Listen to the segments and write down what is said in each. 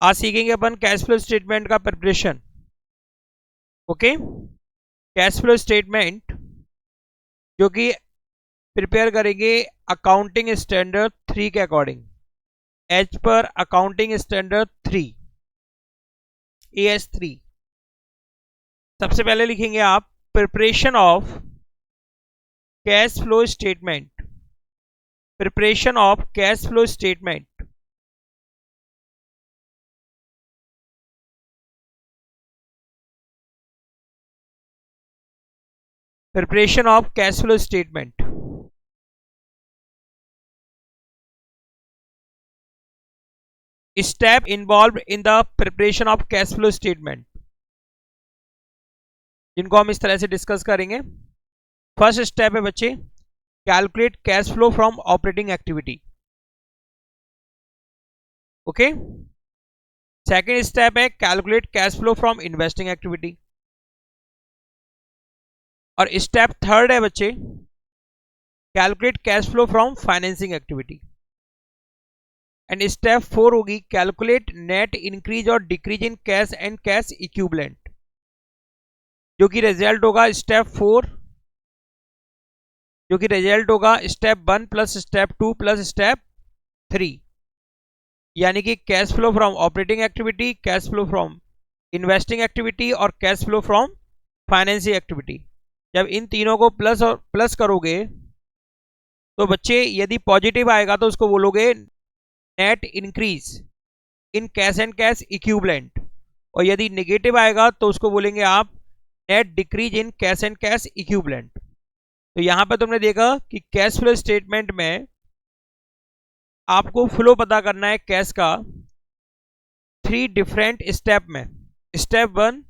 आज सीखेंगे अपन कैश फ्लो स्टेटमेंट का preparation. Okay, cash flow statement जो कि प्रिपेयर करेंगे अकाउंटिंग स्टैंडर्ड 3 के according, as per accounting standard 3 AS3। सबसे पहले लिखेंगे आप preparation of cash flow statement, preparation of cash flow statement. Preparation of cash flow statement. Step involve in the preparation of cash flow statement, जिनको हम इस तरह से डिस्कस करेंगे। फर्स्ट स्टेप है बच्चे, calculate cash flow from operating activity. Okay, second step है calculate cash flow from investing activity. और स्टेप थर्ड है बच्चे, calculate cash flow from financing activity. And step 4 होगी कैलकुलेट नेट इंक्रीज और decrease in cash and cash equivalent, जो कि result होगा step 4, जो कि रिजल्ट होगा step 1 plus step 2 plus step 3, यानी कि cash flow from operating activity, cash flow from investing activity और cash flow from financing activity. जब इन तीनों को प्लस और प्लस करोगे तो बच्चे यदि पॉजिटिव आएगा तो उसको बोलोगे net increase in cash and cash equivalent, और यदि नेगेटिव आएगा तो उसको बोलेंगे आप net decrease in cash and cash equivalent. तो यहां पर तुमने देखा कि कैश फ्लो स्टेटमेंट में आपको फ्लो पता करना है कैश का 3 डिफरेंट स्टेप में। स्टेप 1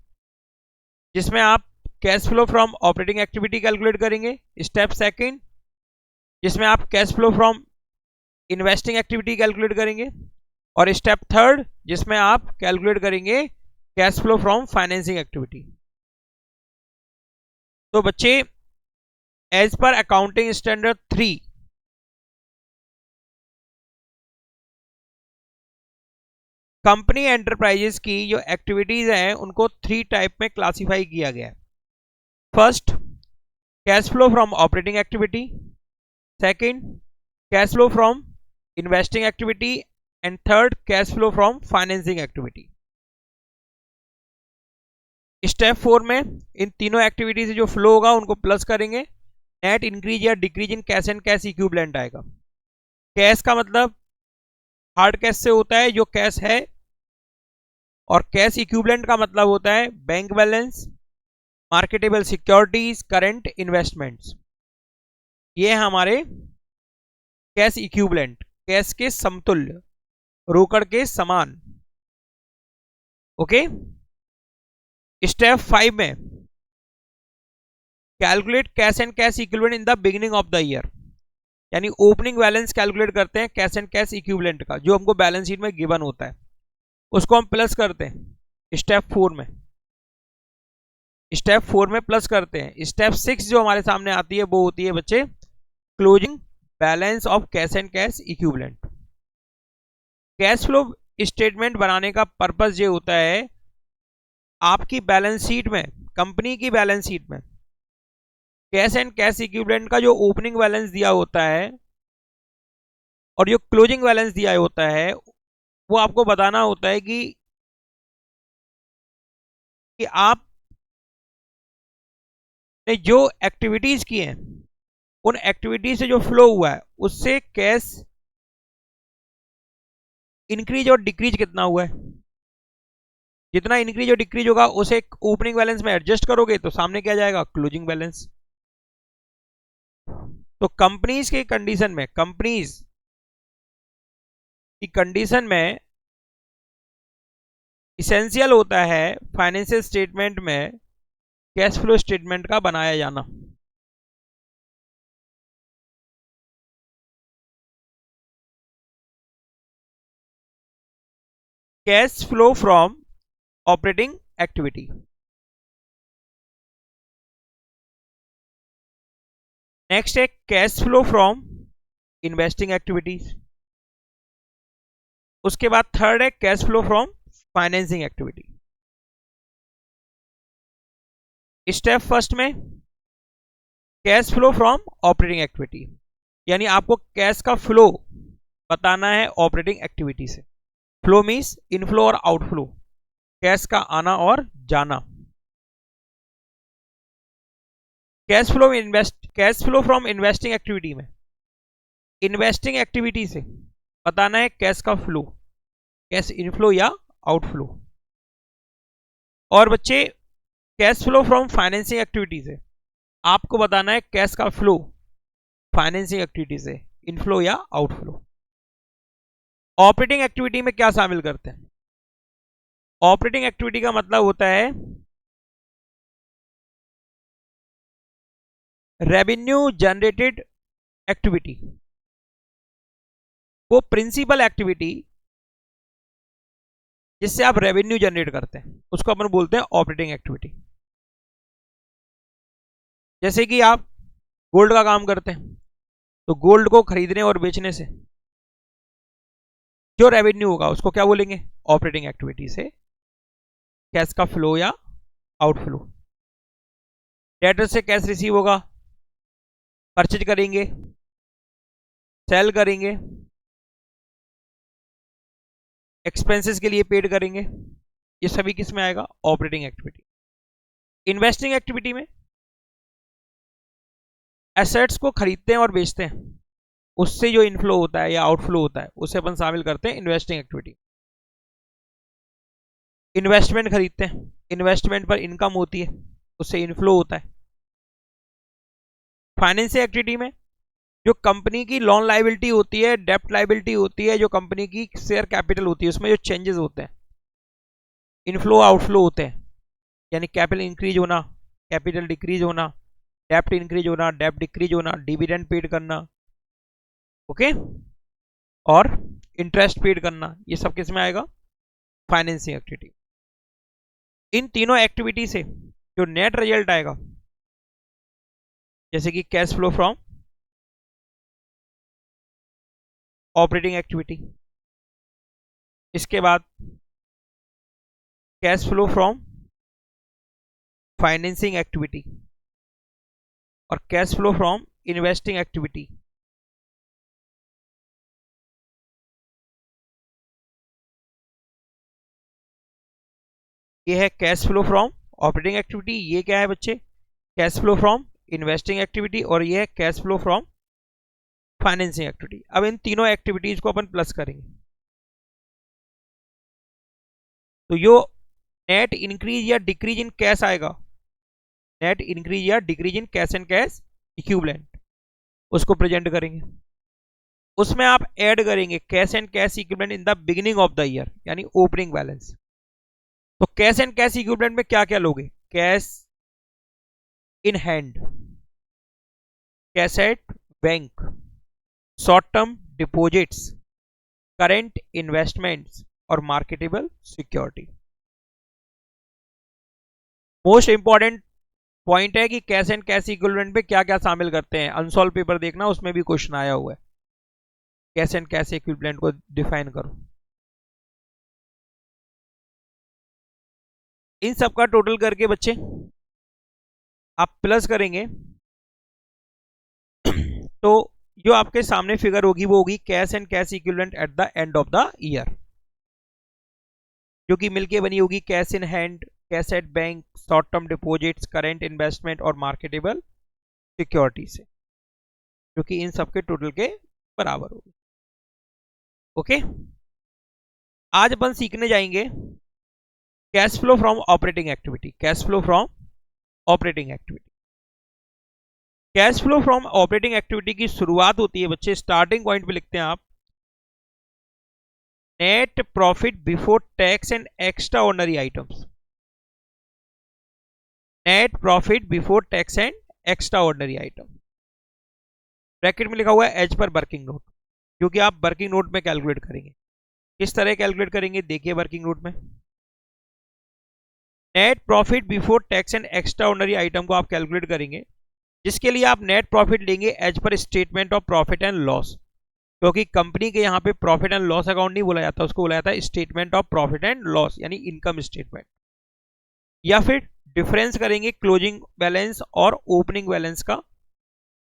जिसमें आप cash flow from operating activity calculate करेंगे, स्टेप 2 जिसमें आप cash flow from investing activity calculate करेंगे, और स्टेप 3 जिसमें आप कैलकुलेट करेंगे cash flow from financing activity. तो बच्चे as per accounting standard 3 company enterprises की जो एक्टिविटीज हैं उनको 3 टाइप में क्लासिफाई किया गया है। First, cash flow from operating activity. Second, cash flow from investing activity. And third, cash flow from financing activity. Step 4 में इन तीनों एक्टिविटी से जो फ्लो होगा उनको प्लस करेंगे, नेट इंक्रीज या decrease in cash and cash equivalent आएगा। Cash का मतलब हार्ड कैश से होता है जो कैश है, और कैश इक्विवेलेंट का मतलब होता है bank balance, marketable securities, current investments. ये हमारे कैश इक्विवेलेंट, कैश के समतुल्य, रोकड़ के समान। ओके, स्टेप 5 में calculate cash and cash equivalent in the beginning of the year, यानी ओपनिंग बैलेंस कैलकुलेट करते हैं कैश एंड कैश इक्विवेलेंट का, जो हमको बैलेंस शीट में गिवन होता है, उसको हम प्लस करते हैं स्टेप 4 में। स्टेप 4 में प्लस करते हैं। स्टेप 6 जो हमारे सामने आती है वो होती है बच्चे closing balance of cash and cash equivalent. Cash flow statement बनाने का पर्पस ये होता है आपकी बैलेंस शीट में, कंपनी की बैलेंस शीट में कैश एंड कैश इक्विवेलेंट का जो ओपनिंग बैलेंस दिया होता है और जो क्लोजिंग बैलेंस दिया होता है वो आपको बताना होता है कि आप ने जो एक्टिविटीज की हैं उन एक्टिविटीज से जो फ्लो हुआ है उससे कैश इंक्रीज और डिक्रीज कितना हुआ है। जितना इंक्रीज और डिक्रीज होगा उसे ओपनिंग बैलेंस में एडजस्ट करोगे तो सामने क्या जाएगा, क्लोजिंग बैलेंस। तो कंपनीज की कंडीशन में, कंपनीज की कंडीशन में इसेंशियल होता है फाइनेंशियल स्टेटमेंट में कैश फ्लो स्टेटमेंट का बनाया जाना। Cash flow from operating activity. Next है cash flow from investing activities. उसके बाद थर्ड है cash flow from financing activity. Step first में cash flow from operating activity, यानी आपको कैश का फ्लो बताना है ऑपरेटिंग एक्टिविटी से। फ्लो मीन्स इनफ्लो और आउटफ्लो, कैश का आना और जाना। Cash flow from investing activity में इन्वेस्टिंग एक्टिविटी से बताना है कैश का फ्लो, कैश इनफ्लो या आउटफ्लो। और बच्चे cash flow from financing activity से आपको बताना है कैश का फ्लो फाइनेंसिंग एक्टिविटी से, इनफ्लो या आउटफ्लो। ऑपरेटिंग एक्टिविटी में क्या शामिल करते हैं? ऑपरेटिंग एक्टिविटी का मतलब होता है रेवेन्यू जनरेटेड एक्टिविटी, वो प्रिंसिपल एक्टिविटी जिससे आप रेवेन्यू जनरेट करते हैं उसको अपन बोलते हैं ऑपरेटिंग एक्टिविटी। जैसे कि आप गोल्ड का काम करते हैं तो गोल्ड को खरीदने और बेचने से जो रेवेन्यू होगा उसको क्या बोलेंगे? ऑपरेटिंग एक्टिविटी से कैश का फ्लो या आउटफ्लो। डेटर से कैश रिसीव होगा, परचेज करेंगे, सेल करेंगे, एक्सपेंसेस के लिए पेड करेंगे, ये सभी किस में आएगा? Operating activity. इन्वेस्टिंग एक्टिविटी में एसेट्स को खरीदते हैं और बेचते हैं, उससे जो इनफ्लो होता है या आउटफ्लो होता है उसे अपन शामिल करते हैं इन्वेस्टिंग एक्टिविटी। इन्वेस्टमेंट खरीदते हैं, इन्वेस्टमेंट पर इनकम होती है, उससे इनफ्लो होता है। फाइनेंशियल एक्टिविटी में जो कंपनी की लोन लायबिलिटी होती है, डेप्ट लायबिलिटी होती है, जो कंपनी की शेयर कैपिटल होती है, उसमें जो चेंजेस होते हैं, इनफ्लो आउटफ्लो होते हैं, यानी कैपिटल इंक्रीज होना, कैपिटल डिक्रीज होना, डेप्ट इंक्रीज होना, डेप्ट डिक्रीज होना, डिविडेंड पेड करना, ओके, और इंटरेस्ट पेड करना, ये सब किस में आएगा? Financing activity. इन तीनों एक्टिविटी से जो नेट रिजल्ट आएगा, जैसे कि cash flow from operating activity, इसके बाद cash flow from financing activity और cash flow from investing activity, ये है cash flow from operating activity. ये क्या है बच्चे? Cash flow from investing activity, और ये है cash flow from financing activity. अब इन तीनों एक्टिविटीज को अपन प्लस करेंगे तो यो नेट इंक्रीज या डिक्रीज इन कैश आएगा, नेट इंक्रीज या decrease in cash and cash equivalent, उसको प्रेजेंट करेंगे। उसमें आप ऐड करेंगे cash and cash equivalent in the beginning of the year, यानी ओपनिंग बैलेंस। तो कैश एंड कैश इक्विवेलेंट में क्या क्या लोगे? Cash in hand, cash at bank, short term deposits, current investments और marketable security. Most important point है कि cash and cash equivalent में क्या क्या शामिल करते हैं। अनसॉल्व पेपर देखना, उसमें भी क्वेश्चन आया हुआ है, कैश एंड कैश इक्विवेलेंट को डिफाइन करो। इन सब का टोटल करके बच्चे आप प्लस करेंगे तो जो आपके सामने फिगर होगी वो होगी cash and cash equivalent at the end of the year, जो कि मिलके बनी होगी cash in hand, cash at bank, short term deposits, current investment और मार्केटेबल सिक्योरिटी से, जो कि इन सब के टोटल के बराबर होगी। ओके, आज अपन सीखने जाएंगे cash flow from operating activity. Cash flow from operating activity, cash flow from operating activity की शुरुआत होती है बच्चे, स्टार्टिंग पॉइंट पे लिखते हैं आप net profit before tax and extraordinary items. Net profit before tax and extraordinary item, bracket में लिखा हुआ है एज पर वर्किंग नोट, जो कि आप वर्किंग नोट में कैलकुलेट करेंगे। किस तरह कैलकुलेट करेंगे देखिए वर्किंग नोट में। Net profit before tax and extraordinary item को आप कैलकुलेट करेंगे, जिसके लिए आप नेट प्रॉफिट लेंगे as per statement of profit and loss. क्योंकि कंपनी के यहाँ पे प्रॉफिट एंड लॉस अकाउंट नहीं बोला जाता, उसको बोला जाता है statement of profit and loss यानी इनकम स्टेटमेंट। या फिर डिफरेंस करेंगे क्लोजिंग बैलेंस और ओपनिंग बैलेंस का,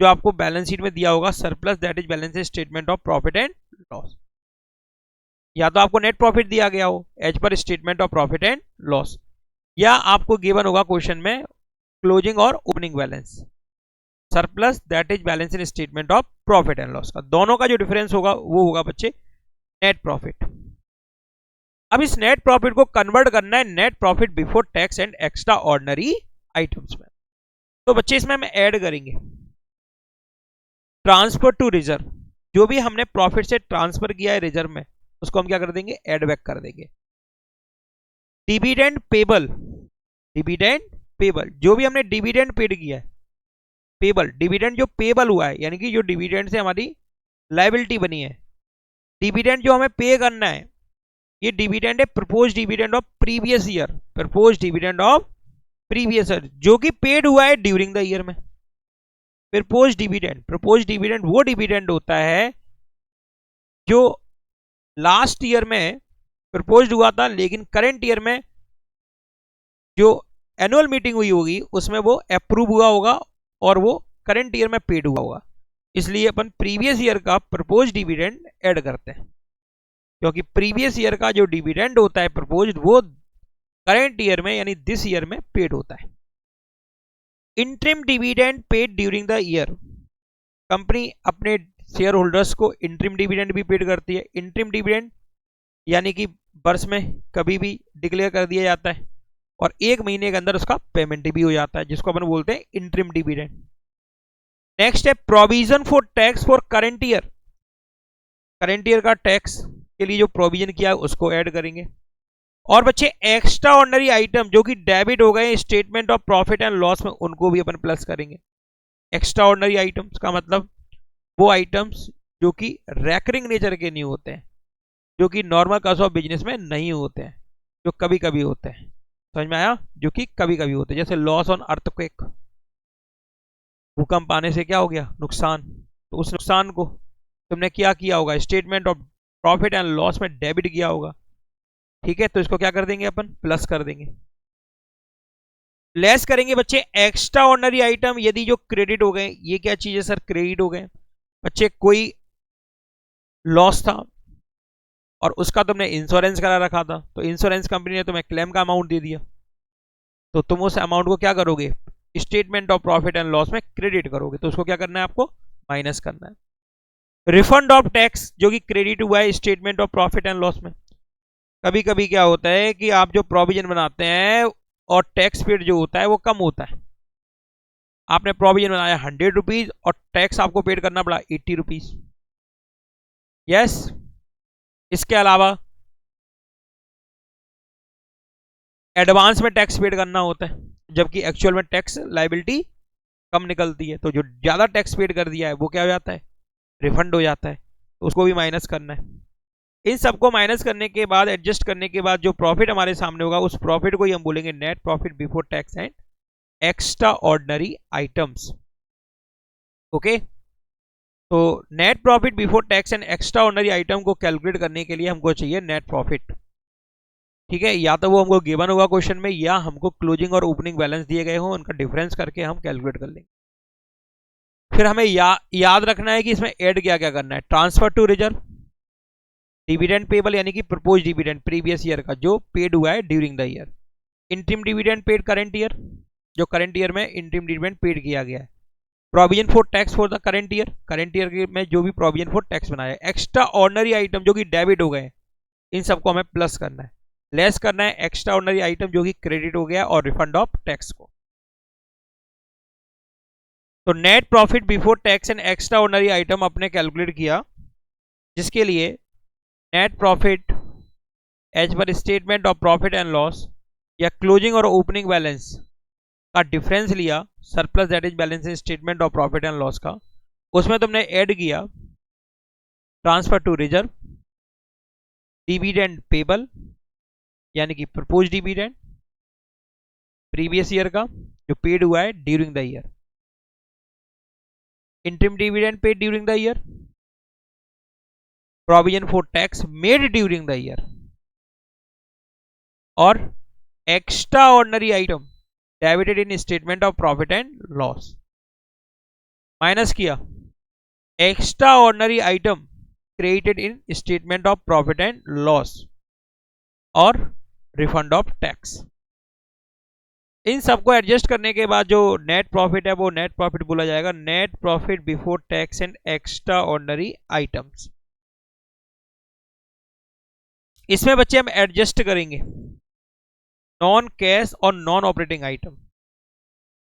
जो आपको बैलेंस शीट में दिया होगा surplus that is balance statement of profit and loss. या तो आपको नेट प्रॉफिट दिया गया हो as per statement of profit and loss, या आपको गिवन होगा क्वेश्चन में क्लोजिंग और opening balance surplus that is balance in statement of profit and loss का। दोनों का जो डिफरेंस होगा वो होगा बच्चे नेट प्रॉफिट। अब इस नेट प्रॉफिट को कन्वर्ट करना है net profit before tax and extraordinary items में। तो बच्चे इसमें हम ऐड करेंगे ट्रांसफर टू रिजर्व, जो भी हमने प्रॉफिट से ट्रांसफर किया है रिजर्व में उसको हम क्या कर देंगे, एड बैक कर देंगे। डिविडेंड पेबल, डिविडेंड पेबल, जो भी हमने डिविडेंड पेड किया है, पेबल डिविडेंड जो पेबल हुआ है यानी कि जो डिविडेंड से हमारी लायबिलिटी बनी है, डिविडेंड जो हमें पे करना है, ये डिविडेंड है propose dividend of previous year, propose dividend of previous year जो कि पेड हुआ है ड्यूरिंग द ईयर में। प्रपोज डिविडेंड वो डिविडेंड होता है जो लास्ट ईयर में प्रपोज हुआ था लेकिन करंट ईयर में जो एनुअल मीटिंग हुई होगी उसमें वो अप्रूव हुआ होगा और वो करंट ईयर में पेड हुआ होगा, इसलिए अपन प्रीवियस ईयर का प्रपोज डिविडेंड ऐड करते हैं, क्योंकि प्रीवियस ईयर का जो डिविडेंड होता है प्रपोज्ड वो करंट ईयर में यानी दिस ईयर में पेड होता है। Interim dividend paid during the year, company अपने शेयर होल्डर्स को इंटरिम डिविडेंड भी पेड करती है। इंटरिम डिविडेंड यानी कि वर्ष में कभी भी डिक्लेयर कर दिया जाता है और एक महीने के अंदर उसका पेमेंट भी हो जाता है, जिसको अपन बोलते हैं इंटरिम डिविडेंड। नेक्स्ट है provision for tax for current year, current year का टैक्स के लिए जो प्रोविजन किया है उसको ऐड करेंगे। और बच्चे एक्स्ट्रा ऑर्डिनरी आइटम जो कि डेबिट हो गए statement of profit and loss में, उनको भी अपन प्लस करेंगे। एक्स्ट्रा ऑर्डिनरी आइटम्स का मतलब वो आइटम्स जो कि रैकरिंग नेचर के नहीं होते हैं, जो कि नॉर्मल कॉस्ट ऑफ बिजनेस में नहीं होते हैं, जो कभी कभी होते हैं, समझ में आया, जो कि कभी कभी होते हैं, जैसे लॉस ऑन अर्थक्वेक, भूकंप आने से क्या हो गया नुकसान, तो उस नुकसान को तुमने क्या किया होगा statement of profit and loss में डेबिट किया होगा, ठीक है, तो इसको क्या कर देंगे अपन प्लस कर देंगे। लेस करेंगे बच्चे एक्स्ट्रा ऑर्डिनरी आइटम यदि जो क्रेडिट हो गए, ये क्या चीज है सर क्रेडिट हो गए, बच्चे कोई लॉस था और उसका तुमने इंश्योरेंस करा रखा था, तो इंश्योरेंस कंपनी ने तुम्हें क्लेम का अमाउंट दे दिया, तो तुम उस अमाउंट को क्या करोगे statement of profit and loss में क्रेडिट करोगे, तो उसको क्या करना है आपको माइनस करना है। रिफंड ऑफ टैक्स जो कि क्रेडिट हुआ है statement of profit and loss में, कभी कभी क्या होता है कि आप जो प्रोविजन बनाते हैं और टैक्स पेड जो होता है वो कम होता है, आपने प्रोविजन बनाया 100 रुपीज और टैक्स आपको पेड करना पड़ा 80 रुपीज, यस। इसके अलावा एडवांस में टैक्स पेड करना होता है जबकि एक्चुअल में टैक्स लायबिलिटी कम निकलती है, तो जो ज्यादा टैक्स पेड कर दिया है वो क्या हो जाता है रिफंड हो जाता है, तो उसको भी माइनस करना है। इन सबको माइनस करने के बाद एडजस्ट करने के बाद जो प्रॉफिट हमारे सामने होगा उस प्रॉफिट को ही हम बोलेंगे net profit before tax and extraordinary items. Okay, तो net profit before tax and extraordinary item को कैलकुलेट करने के लिए हमको चाहिए नेट प्रॉफिट, ठीक है, या तो वो हमको गिवन होगा क्वेश्चन में या हमको क्लोजिंग और ओपनिंग बैलेंस दिए गए हो, उनका डिफरेंस करके हम कैलकुलेट कर लेंगे। फिर हमें याद रखना है कि इसमें ऐड क्या क्या करना है, transfer to reserve, dividend payable यानी कि प्रपोज डिविडेंड प्रीवियस ईयर का जो पेड हुआ है during the year, interim dividend paid current year, जो करंट ईयर में इंटरिम डिविडेंड पेड किया गया है, provision for tax for the current year में जो भी प्रोविजन फॉर टैक्स बनाया, एक्स्ट्रा ऑर्डिनरी आइटम जो कि डेबिट हो गए इन सबको हमें प्लस करना है, लेस करना है एक्स्ट्रा ऑर्डिनरी आइटम जो कि क्रेडिट हो गया और रिफंड ऑफ टैक्स को। तो net profit before tax and extraordinary item आपने कैलकुलेट किया, जिसके लिए net profit as per statement of profit and loss या क्लोजिंग और ओपनिंग बैलेंस का डिफरेंस लिया, surplus that is balance in statement of profit and loss का, उसमें तुमने ऐड किया transfer to reserve, dividend payable यानी कि प्रपोज डिविडेंड प्रीवियस ईयर का जो पेड हुआ है during the year, interim dividend paid during the year, provision for tax made during the year, और extraordinary item debited in statement of profit and loss, minus किया extraordinary item created in statement of profit and loss और refund of tax. इन सबको adjust करने के बाद जो net profit है वो नेट प्रॉफिट बोला जाएगा, net profit before tax and extra ordinary items. इसमें बच्चे हम एडजस्ट करेंगे नॉन कैश और non operating item,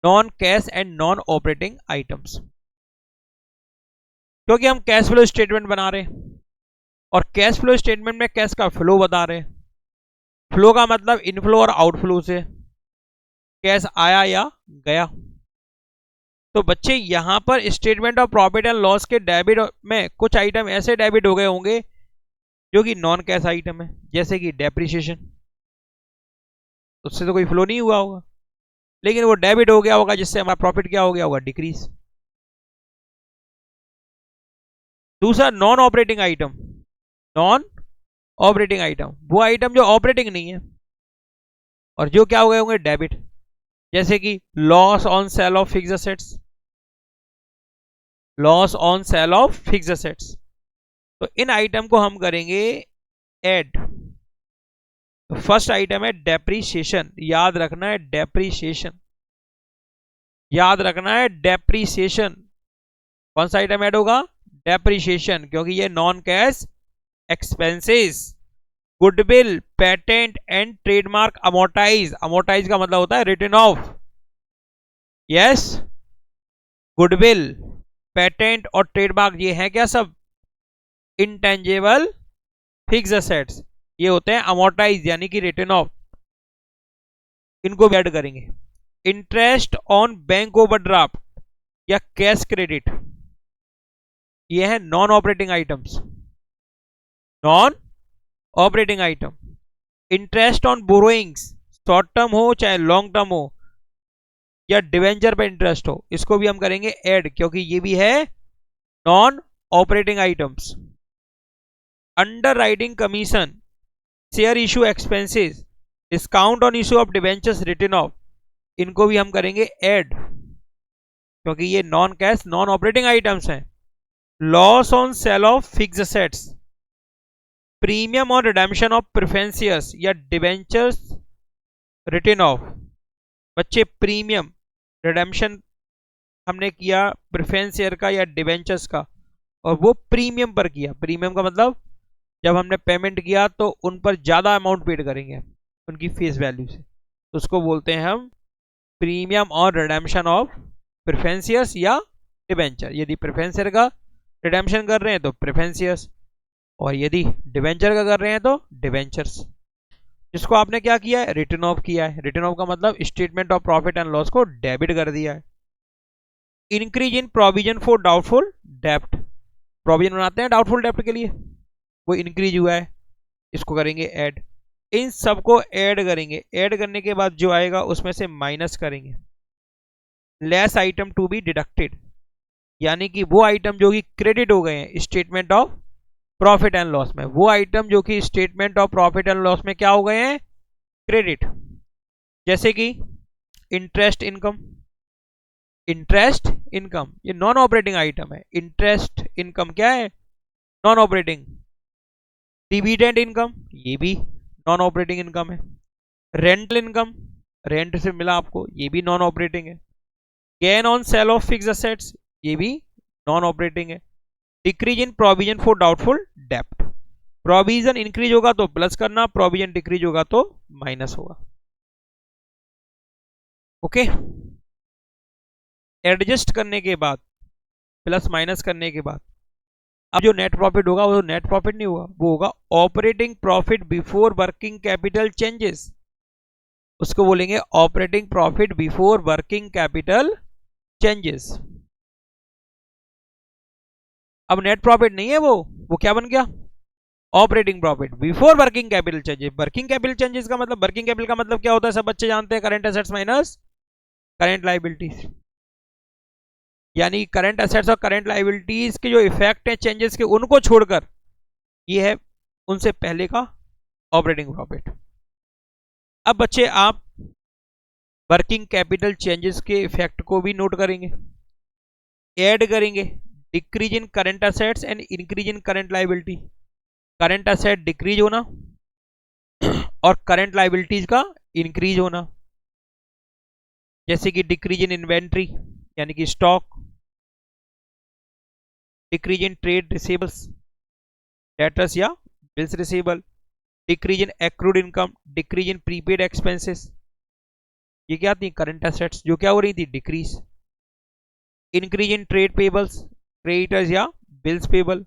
non cash and non operating items, क्योंकि हम कैश फ्लो स्टेटमेंट बना रहे हैं और कैश फ्लो स्टेटमेंट में कैश का फ्लो बता रहे हैं। फ्लो का मतलब इनफ्लो और आउटफ्लो से कैश आया या गया। तो बच्चे यहां पर statement of profit and loss के डेबिट में कुछ आइटम ऐसे डेबिट हो गए होंगे जो कि नॉन कैश आइटम है, जैसे कि डेप्रिसिएशन, उससे तो कोई फ्लो नहीं हुआ होगा लेकिन वो डेबिट हो गया होगा, जिससे हमारा प्रॉफिट क्या हो गया होगा, डिक्रीज। दूसरा non operating item, non operating item वो आइटम जो ऑपरेटिंग नहीं है और जो क्या हो गए होंगे, डेबिट, जैसे कि loss on sale of fixed assets, loss on sale of fixed assets. तो इन आइटम को हम करेंगे ऐड। फर्स्ट आइटम है डेप्रीशिएशन, याद रखना है डेप्रीशिएशन, याद रखना है डेप्रीशिएशन। कौन सा आइटम ऐड होगा, डेप्रीशिएशन, क्योंकि ये non cash expenses. Goodwill, patent and trademark amortize, amortize का मतलब होता है written off, yes, goodwill, patent और ट्रेडमार्क ये है क्या, सब इंटेंजिबल फिक्स्ड एसेट्स, ये होते हैं अमोर्टाइज यानी कि रिटन ऑफ, इनको भी ऐड करेंगे। इंटरेस्ट ऑन बैंक ओवरड्राफ्ट या कैश क्रेडिट, ये है non operating items, non operating item. Interest on borrowings, short term हो चाहे लॉन्ग टर्म हो या डिवेंचर पे इंटरेस्ट हो, इसको भी हम करेंगे ऐड, क्योंकि ये भी है non operating items. Underwriting commission, share issue expenses, discount on issue of debentures written off, इनको भी हम करेंगे ऐड, क्योंकि ये non cash non operating items हैं। Loss on sale of fixed assets, premium on redemption of preference shares या debentures written off. बच्चे premium redemption हमने किया प्रेफरेंस शेयर का या डिवेंचर्स का, और वो प्रीमियम पर किया। प्रीमियम का मतलब जब हमने पेमेंट किया तो उन पर ज़्यादा अमाउंट पेड करेंगे उनकी फेस वैल्यू से, तो उसको बोलते हैं हम प्रीमियम और रिडेम्पशन ऑफ प्रेफरेंस शेयर्स या डिवेंचर। यदि प्रेफरेंस शेयर का रिडेम्पशन कर रहे हैं तो प्रेफरेंस शेयर्स, और यदि डिवेंचर का कर रहे हैं तो डिवेंचर्स। जिसको आपने क्या किया है, रिटन ऑफ किया है। रिटन ऑफ का मतलब statement of profit and loss को डेबिट कर दिया है। Increase in provision for doubtful डेप्ट, प्रोविजन बनाते हैं डाउटफुल डेप्ट के लिए, वो इंक्रीज हुआ है, इसको करेंगे ऐड। इन सबको ऐड करेंगे, ऐड करने के बाद जो आएगा उसमें से माइनस करेंगे। Less item to be deducted, यानी कि वो आइटम जो कि क्रेडिट हो गए हैं statement of profit and loss में, वो आइटम जो कि statement of profit and loss में क्या हो गए हैं, क्रेडिट। जैसे कि इंटरेस्ट इनकम, इंटरेस्ट इनकम ये नॉन ऑपरेटिंग आइटम है। इंटरेस्ट इनकम क्या है, नॉन ऑपरेटिंग। डिविडेंड इनकम ये भी नॉन ऑपरेटिंग इनकम है। रेंटल इनकम, रेंट से मिला आपको, ये भी नॉन ऑपरेटिंग है। Gain on sale of fixed assets, ये भी नॉन ऑपरेटिंग है। Decrease in provision for doubtful डेप्ट, प्रोविजन इंक्रीज होगा तो प्लस करना, प्रोविजन डिक्रीज होगा तो माइनस होगा। ओके, एडजस्ट करने के बाद, प्लस माइनस करने के बाद अब जो नेट प्रॉफिट होगा वो नेट प्रॉफिट नहीं होगा, वो होगा operating profit before working capital changes, उसको बोलेंगे operating profit before working capital changes. अब नेट प्रॉफिट नहीं है, वो क्या बन गया, operating profit before working capital changes. Working capital changes का मतलब, वर्किंग कैपिटल का मतलब क्या होता है, सब बच्चे जानते हैं, current assets minus current liabilities, यानी करंट एसेट्स और करंट लायबिलिटीज के जो इफेक्ट है चेंजेस के, उनको छोड़कर ये है उनसे पहले का ऑपरेटिंग प्रॉफिट। अब बच्चे आप वर्किंग कैपिटल चेंजेस के इफेक्ट को भी नोट करेंगे, ऐड करेंगे। Decrease in current assets and increase in current liability, current asset decrease होना और करंट लाइबिलिटीज का इंक्रीज होना, जैसे कि डिक्रीज इन इन्वेंट्री यानी कि stock, decrease in trade receivables debtors या bills receivable, decrease in accrued income, decrease in prepaid expenses, ये क्या थी करंट एसेट्स जो क्या हो रही थी decrease, increase in trade payables creditors या bills payable,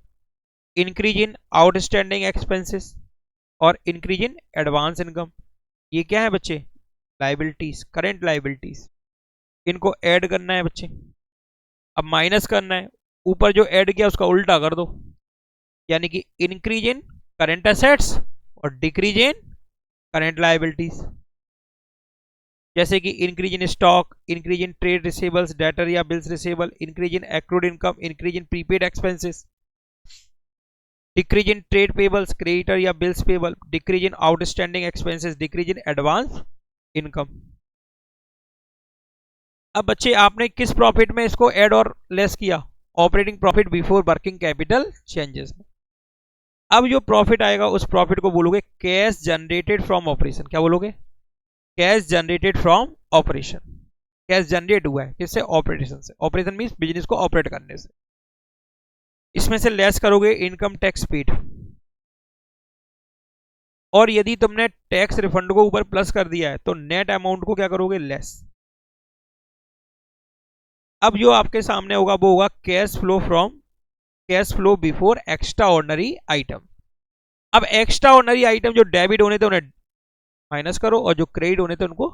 increase in outstanding expenses और इंक्रीज इन एडवांस इनकम, ये क्या है बच्चे लाइबिलिटीज, करंट लाइबिलिटीज। इनको ऐड करना है बच्चे, अब माइनस करना है, ऊपर जो ऐड किया उसका उल्टा कर दो, यानी कि इंक्रीज इन करंट एसेट्स और डिक्रीज इन करंट लाइबिलिटीज, जैसे कि increase in stock, increase in trade receivables debtor या bills receivable, increase in accrued income, increase in prepaid expenses, decrease in trade payables creditor या bills payable, decrease in outstanding expenses, decrease in advance income. अब बच्चे आपने किस profit में इसको add और less किया, operating profit before working capital changes में। अब जो प्रॉफिट आएगा उस प्रॉफिट को बोलोगे कैश जनरेटेड फ्रॉम ऑपरेशन, क्या बोलोगे cash generated from operation, cash generate हुआ है किससे ऑपरेशन से, ऑपरेशन मींस बिजनेस को ऑपरेट करने से। इसमें से लेस करोगे इनकम टैक्स पेड, और यदि तुमने टैक्स रिफंड को ऊपर प्लस कर दिया है तो नेट अमाउंट को क्या करोगे लेस। अब जो आपके सामने होगा वो होगा cash flow from, cash flow before extra ordinary item. अब एक्स्ट्रा ऑर्डनरी आइटम जो डेबिट होने थे उन्हें माइनस करो और जो क्रेडिट होने थे उनको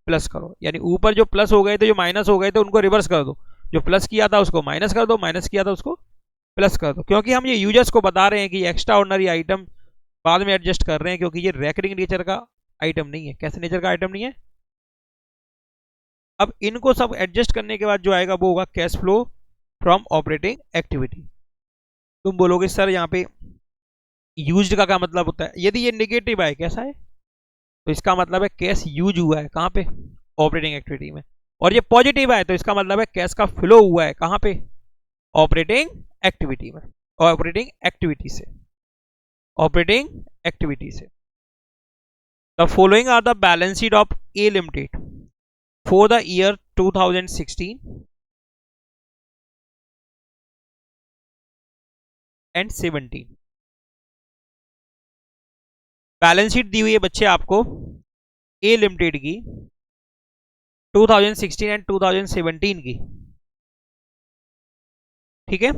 प्लस करो, यानी ऊपर जो प्लस हो गए थे जो माइनस हो गए थे उनको रिवर्स कर दो, जो प्लस किया था उसको माइनस कर दो, माइनस किया था उसको प्लस कर दो, क्योंकि हम ये यूजर्स को बता रहे हैं कि एक्स्ट्रा ऑर्डनरी आइटम बाद में एडजस्ट कर रहे हैं, क्योंकि ये रेकरिंग नेचर का आइटम नहीं है। कैसे नेचर का आइटम नहीं है। अब इनको सब एडजस्ट करने के बाद जो आएगा वो होगा cash flow from operating activity. तुम बोलोगे सर यहाँ पे यूज्ड का क्या मतलब होता है, यदि ये नेगेटिव है कैसा है तो इसका मतलब है कैश यूज हुआ है कहाँ पे ऑपरेटिंग एक्टिविटी में, और ये पॉजिटिव है तो इसका मतलब है कैश का फ्लो हुआ है कहाँ पे ऑपरेटिंग एक्टिविटी में, ऑपरेटिंग एक्टिविटी से, ऑपरेटिंग एक्टिविटी से। The following are the balance sheet of A limited for the year 2016 and 17। Balance sheet दी हुई है बच्चे आपको ए लिमिटेड की 2016 एंड 2017 की, ठीक है।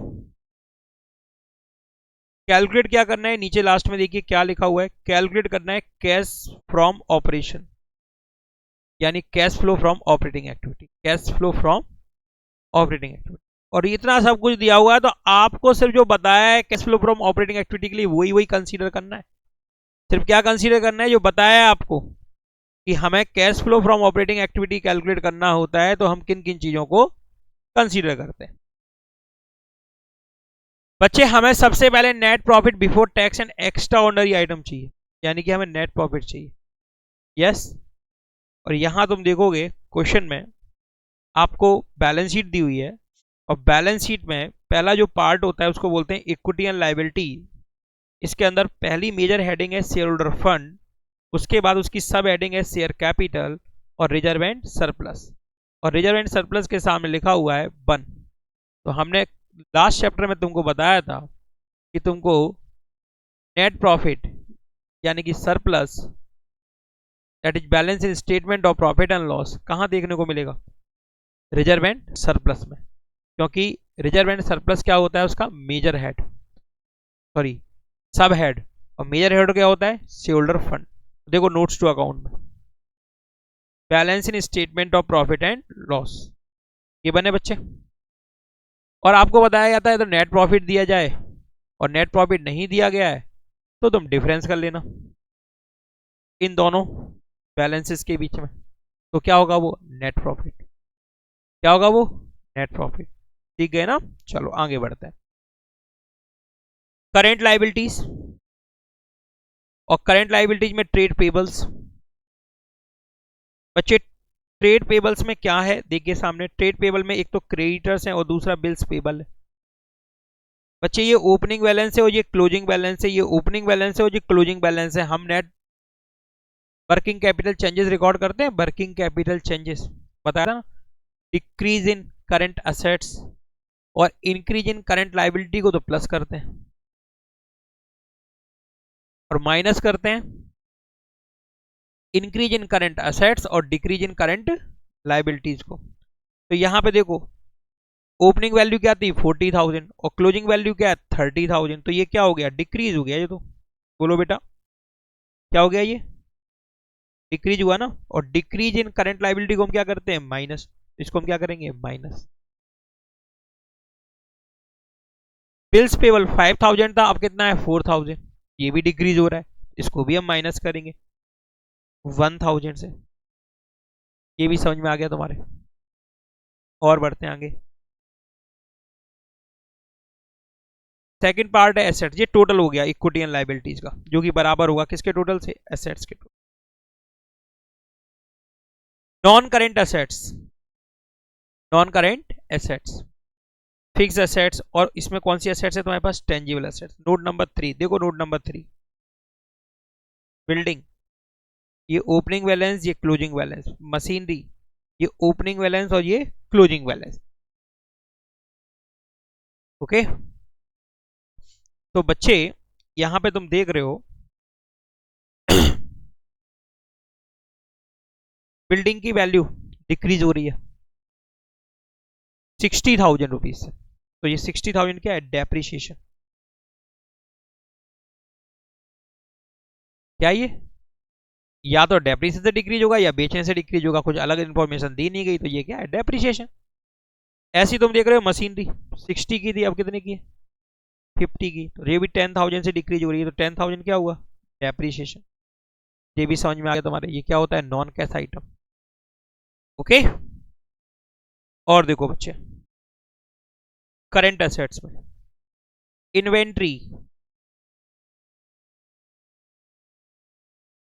कैलकुलेट क्या करना है, नीचे लास्ट में देखिए क्या लिखा हुआ है, कैलकुलेट करना है कैश फ्रॉम ऑपरेशन, यानी cash flow from operating activity, cash flow from operating activity. और इतना सब कुछ दिया हुआ है तो आपको सिर्फ जो बताया है cash flow from operating activity के लिए वही कंसीडर करना है। सिर्फ क्या कंसीडर करना है, जो बताया है आपको कि हमें cash flow from operating activity calculate करना होता है तो हम किन किन चीजों को कंसीडर करते हैं। बच्चे हमें सबसे पहले net profit before tax and extraordinary item चाहिए, यानी कि हमें नेट प्रॉफिट चाहिए, यस। और यहां तुम देखोगे क्वेश्चन में आपको बैलेंस शीट दी हुई है, और बैलेंस शीट में पहला जो पार्ट होता है उसको बोलते हैं इक्विटी एंड लायबिलिटी। इसके अंदर पहली मेजर हेडिंग है शेयर होल्डर फंड, उसके बाद उसकी सब हेडिंग है शेयर कैपिटल और रिजर्व एंड सरप्लस, और रिजर्व एंड सरप्लस के सामने लिखा हुआ है 1। तो हमने लास्ट चैप्टर में तुमको बताया था कि तुमको नेट प्रॉफिट यानी कि surplus that is balance in statement of profit and loss कहां देखने को मिलेगा, रिजर्व एंड सरप्लस में, क्योंकि रिजर्व एंड सरप्लस क्या होता है उसका मेजर हेड, सॉरी सब हेड, और मेजर हेड क्या होता है शेयर होल्डर फंड। देखो नोट्स टू अकाउंट में balance in statement of profit and loss ये बने बच्चे। और आपको बताया जाता है तो नेट प्रॉफिट दिया जाए और नेट प्रॉफिट नहीं दिया गया है तो तुम डिफरेंस कर लेना इन दोनों बैलेंसेस के बीच में, तो क्या होगा वो नेट प्रॉफिट, क्या होगा वो नेट प्रॉफिट, ठीक है ना। चलो आगे बढ़ते हैं। करेंट लायबिलिटीज, और करंट लाइबिलिटीज में ट्रेड पेबल्स। बच्चे ट्रेड पेबल्स में क्या है देखिए सामने, ट्रेड पेबल में एक तो क्रेडिटर्स है और दूसरा बिल्स पेबल है। बच्चे ये ओपनिंग बैलेंस है और ये क्लोजिंग बैलेंस है, ये ओपनिंग बैलेंस है और ये क्लोजिंग बैलेंस है। हम net working capital changes record करते हैं, वर्किंग कैपिटल चेंजेस बताया ना, डिक्रीज इन करंट असेट्स और इंक्रीज इन करंट लाइबिलिटी को तो प्लस करते हैं और माइनस करते हैं इंक्रीज इन करंट असेट्स और डिक्रीज इन करंट लाइबिलिटीज को। तो यहां पे देखो ओपनिंग वैल्यू क्या थी 40,000 और क्लोजिंग वैल्यू क्या है 30,000, तो ये क्या हो गया डिक्रीज हो गया ये। तो बोलो बेटा क्या हो गया, ये डिक्रीज हुआ ना। और डिक्रीज इन करंट लाइबिलिटी को हम क्या करते हैं माइनस, इसको हम क्या करेंगे माइनस। बिल्स पेबल 5,000 था, अब कितना है 4,000, ये भी डिक्रीज हो रहा है, इसको भी हम माइनस करेंगे 1,000 से। ये भी समझ में आ गया तुम्हारे। और बढ़ते हैं आगे। सेकंड पार्ट है एसेट्स, ये टोटल हो गया इक्विटी एंड लाइबिलिटीज का, जो कि बराबर होगा किसके टोटल से, एसेट्स के total. Non current assets, non current assets, fix assets, और इसमें कौन सी एसेट्स है तुम्हारे पास, टेंजिबल एसेट्स। नोट नंबर 3 देखो, नोट नंबर 3 बिल्डिंग, ये ओपनिंग बैलेंस ये क्लोजिंग बैलेंस। मशीनरी, ये ओपनिंग बैलेंस और ये क्लोजिंग बैलेंस। ओके तो बच्चे यहां पे तुम देख रहे हो बिल्डिंग की वैल्यू डिक्रीज हो रही है 60,000 रुपीज से। तो ये 60,000 क्या है, डेप्रिसिएशन। क्या ये या तो डेप्रिसिएशन से डिक्रीज होगा या बेचने से डिक्रीज होगा, कुछ अलग इंफॉर्मेशन दी नहीं गई, तो ये क्या है डेप्रिसिएशन। ऐसी तुम देख रहे हो मशीनरी 60 की थी, अब कितने की है 50 की, तो ये भी 10,000 से डिक्रीज हो रही है, तो 10,000 क्या हुआ डेप्रिसिएशन। ये भी समझ में आ गया तुम्हारे, ये क्या होता है नॉन कैश आइटम। ओके और देखो बच्चे करंट एसेट्स में इन्वेंट्री